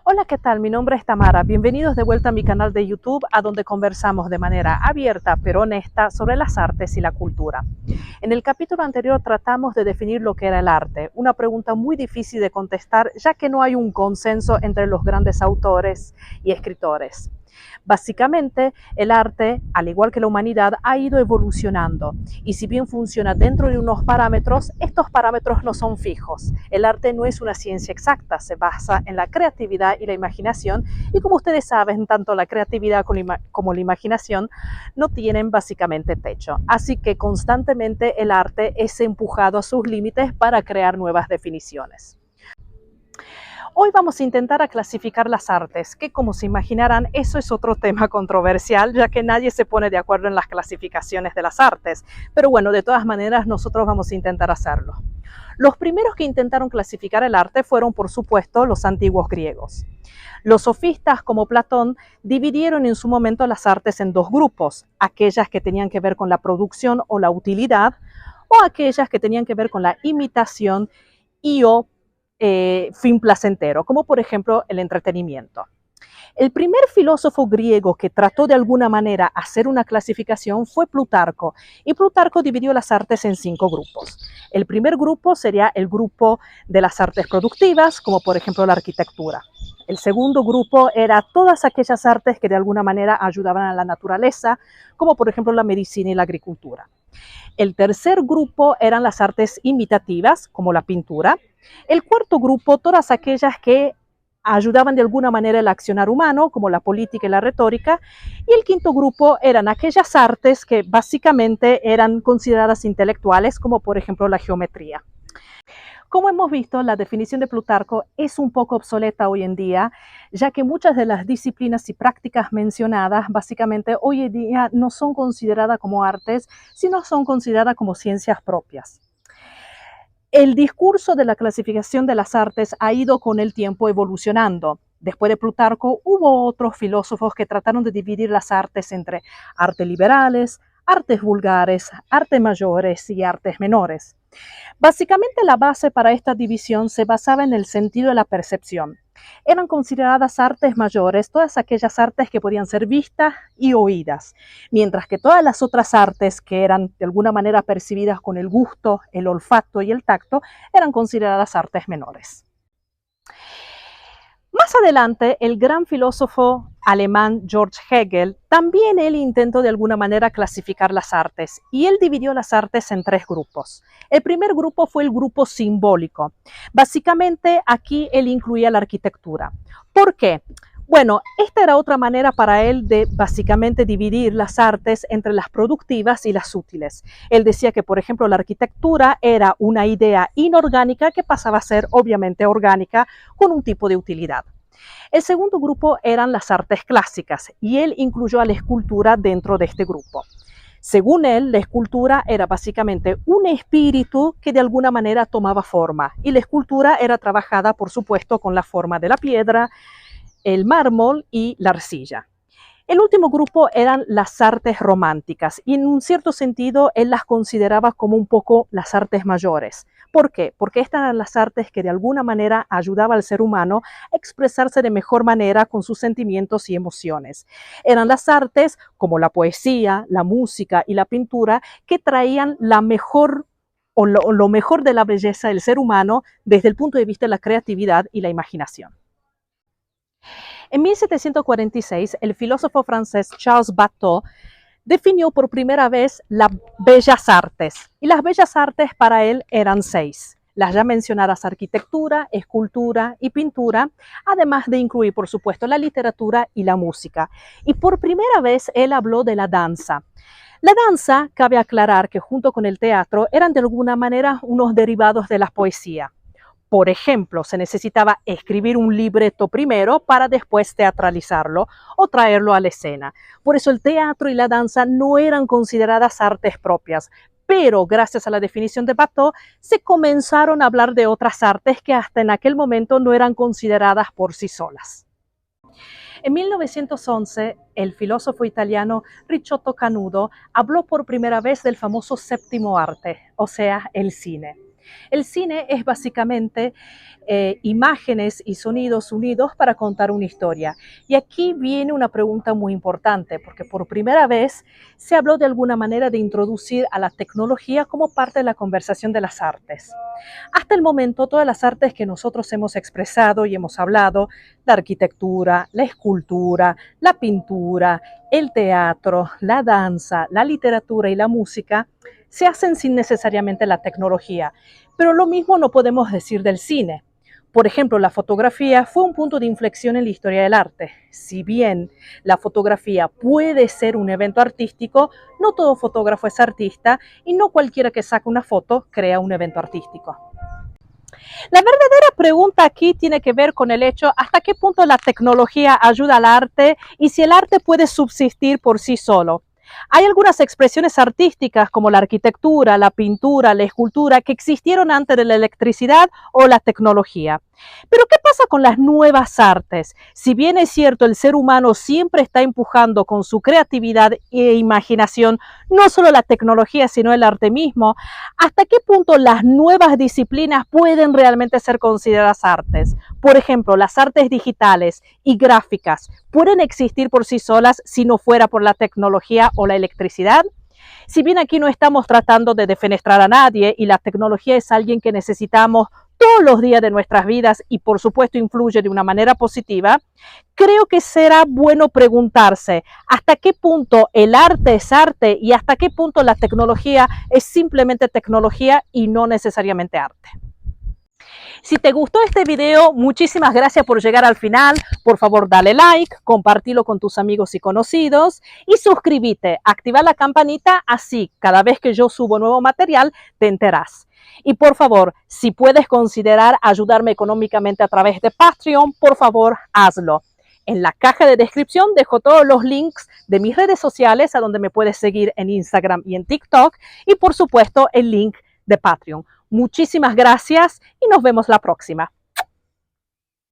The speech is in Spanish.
Hola, ¿qué tal? Mi nombre es Tamara. Bienvenidos de vuelta a mi canal de YouTube, a donde conversamos de manera abierta pero honesta sobre las artes y la cultura. En el capítulo anterior tratamos de definir lo que era el arte, una pregunta muy difícil de contestar ya que no hay un consenso entre los grandes autores y escritores. Básicamente, el arte, al igual que la humanidad, ha ido evolucionando y si bien funciona dentro de unos parámetros, estos parámetros no son fijos. El arte no es una ciencia exacta, se basa en la creatividad y la imaginación y como ustedes saben, tanto la creatividad como la imaginación no tienen básicamente techo. Así que constantemente el arte es empujado a sus límites para crear nuevas definiciones. Hoy vamos a intentar a clasificar las artes, que como se imaginarán, eso es otro tema controversial, ya que nadie se pone de acuerdo en las clasificaciones de las artes. Pero bueno, de todas maneras, nosotros vamos a intentar hacerlo. Los primeros que intentaron clasificar el arte fueron, por supuesto, los antiguos griegos. Los sofistas, como Platón, dividieron en su momento las artes en dos grupos, aquellas que tenían que ver con la producción o la utilidad, o aquellas que tenían que ver con la imitación y o fin placentero, como por ejemplo el entretenimiento. El primer filósofo griego que trató de alguna manera hacer una clasificación fue Plutarco, y Plutarco dividió las artes en 5 grupos. El primer grupo sería el grupo de las artes productivas, como por ejemplo la arquitectura. El segundo grupo era todas aquellas artes que de alguna manera ayudaban a la naturaleza, como por ejemplo la medicina y la agricultura. El tercer grupo eran las artes imitativas, como la pintura. El cuarto grupo, todas aquellas que ayudaban de alguna manera el accionar humano, como la política y la retórica. Y el quinto grupo eran aquellas artes que básicamente eran consideradas intelectuales, como por ejemplo la geometría. Como hemos visto, la definición de Plutarco es un poco obsoleta hoy en día, ya que muchas de las disciplinas y prácticas mencionadas básicamente hoy en día no son consideradas como artes, sino son consideradas como ciencias propias. El discurso de la clasificación de las artes ha ido con el tiempo evolucionando. Después de Plutarco hubo otros filósofos que trataron de dividir las artes entre artes liberales, artes vulgares, artes mayores y artes menores. Básicamente la base para esta división se basaba en el sentido de la percepción. Eran consideradas artes mayores todas aquellas artes que podían ser vistas y oídas, mientras que todas las otras artes que eran de alguna manera percibidas con el gusto, el olfato y el tacto eran consideradas artes menores. Más adelante, el gran filósofo alemán George Hegel también él intentó de alguna manera clasificar las artes y él dividió las artes en 3 grupos. El primer grupo fue el grupo simbólico. Básicamente aquí él incluía la arquitectura. ¿Por qué? Bueno, esta era otra manera para él de básicamente dividir las artes entre las productivas y las útiles. Él decía que, por ejemplo, la arquitectura era una idea inorgánica que pasaba a ser obviamente orgánica con un tipo de utilidad. El segundo grupo eran las artes clásicas y él incluyó a la escultura dentro de este grupo. Según él, la escultura era básicamente un espíritu que de alguna manera tomaba forma y la escultura era trabajada, por supuesto, con la forma de la piedra, el mármol y la arcilla. El último grupo eran las artes románticas y en un cierto sentido él las consideraba como un poco las artes mayores. ¿Por qué? Porque estas eran las artes que de alguna manera ayudaban al ser humano a expresarse de mejor manera con sus sentimientos y emociones. Eran las artes como la poesía, la música y la pintura que traían la mejor o lo mejor de la belleza del ser humano desde el punto de vista de la creatividad y la imaginación. En 1746, el filósofo francés Charles Bateau definió por primera vez las bellas artes. Y las bellas artes para él eran 6. Las ya mencionadas arquitectura, escultura y pintura, además de incluir, por supuesto, la literatura y la música. Y por primera vez él habló de la danza. La danza, cabe aclarar que junto con el teatro, eran de alguna manera unos derivados de la poesía. Por ejemplo, se necesitaba escribir un libreto primero para después teatralizarlo o traerlo a la escena. Por eso el teatro y la danza no eran consideradas artes propias, pero gracias a la definición de Bateau se comenzaron a hablar de otras artes que hasta en aquel momento no eran consideradas por sí solas. En 1911, el filósofo italiano Ricciotto Canudo habló por primera vez del famoso séptimo arte, o sea, el cine. El cine es básicamente imágenes y sonidos unidos para contar una historia. Y aquí viene una pregunta muy importante, porque por primera vez se habló de alguna manera de introducir a la tecnología como parte de la conversación de las artes. Hasta el momento, todas las artes que nosotros hemos expresado y hemos hablado, la arquitectura, la escultura, la pintura, el teatro, la danza, la literatura y la música, se hacen sin necesariamente la tecnología. Pero lo mismo no podemos decir del cine. Por ejemplo, la fotografía fue un punto de inflexión en la historia del arte. Si bien la fotografía puede ser un evento artístico, no todo fotógrafo es artista y no cualquiera que saca una foto crea un evento artístico. La verdadera pregunta aquí tiene que ver con el hecho hasta qué punto la tecnología ayuda al arte y si el arte puede subsistir por sí solo. Hay algunas expresiones artísticas como la arquitectura, la pintura, la escultura que existieron antes de la electricidad o la tecnología. Pero ¿qué pasa con las nuevas artes? Si bien es cierto, el ser humano siempre está empujando con su creatividad e imaginación, no solo la tecnología, sino el arte mismo, ¿hasta qué punto las nuevas disciplinas pueden realmente ser consideradas artes? Por ejemplo, las artes digitales y gráficas, ¿pueden existir por sí solas si no fuera por la tecnología o la electricidad? Si bien aquí no estamos tratando de defenestrar a nadie y la tecnología es alguien que necesitamos todos los días de nuestras vidas y por supuesto influye de una manera positiva, creo que será bueno preguntarse hasta qué punto el arte es arte y hasta qué punto la tecnología es simplemente tecnología y no necesariamente arte. Si te gustó este video, muchísimas gracias por llegar al final. Por favor, dale like, compartilo con tus amigos y conocidos y suscríbete, activa la campanita, así cada vez que yo subo nuevo material te enterás. Y por favor, si puedes considerar ayudarme económicamente a través de Patreon, por favor, hazlo. En la caja de descripción dejo todos los links de mis redes sociales a donde me puedes seguir en Instagram y en TikTok y por supuesto el link de Patreon. Muchísimas gracias y nos vemos la próxima.